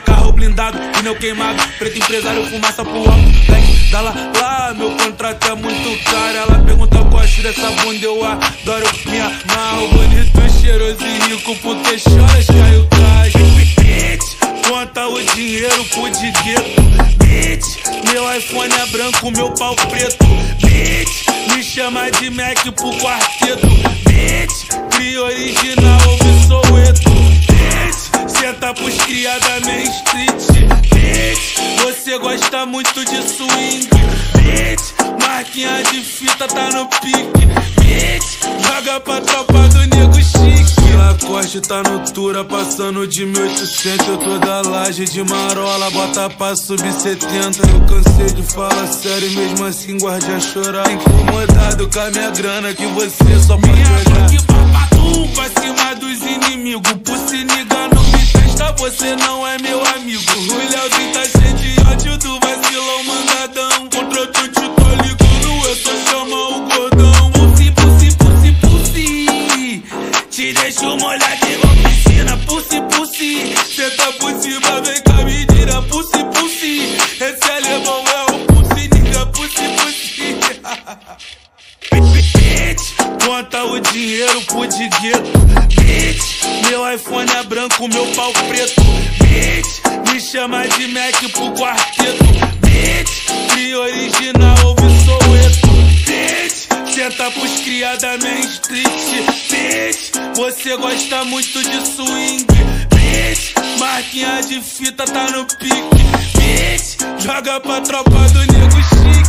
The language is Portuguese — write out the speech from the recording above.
Carro blindado, pneu queimado, preto empresário, fumaça pro alto, black da lá, meu contrato é muito caro. Ela pergunta qual a dessa bunda, eu adoro, me amarro, bonito, cheiroso e rico, porque choras, caiu trás. Bitch, conta o dinheiro pro de gueto. Bitch, meu iPhone é branco, meu pau preto. Bitch, me chama de Mac pro quarteto. Bitch, cria original, ouve Soweto. Bitch, senta pros criada Main Street. Bitch, você gosta muito de swing. Bitch, marquinha de fita tá no pique. Bitch, joga pra tropa do nego chique. Lacoste tá no Tura, passando de 1800. Eu tô da laje de marola, bota pra subir 70. Eu cansei de falar sério, mesmo assim guarde a chorar. Incomodado com a minha grana, que você só pode olhar. Que papatu pra cima dos inimigos. Por se ligar, não me testa, você não é meu amigo. O Léozinho tá cheio de ódio do vacilão mangadão. Contra o tio tô ligando, eu só chamo o gordão. Pussy, pussy, pussy, pussy, te deixo molhar de igual piscina. Pussy, pussy, cê tá por cima, vem cá me tira. Pussy, pussy, esse alemão é o pussy, nigga. Pussy, pussy. Bitch, conta o dinheiro pro de gueto. Bitch, meu iPhone é branco, meu pau preto. Bitch, me chama de Mac pro quarteto. Bitch, cria original, ouve Soweto. Bitch, senta pros criada Main Street. Bitch, você gosta muito de swing. Bitch, marquinha de fita tá no pique. Bitch, joga pra tropa do nego chique.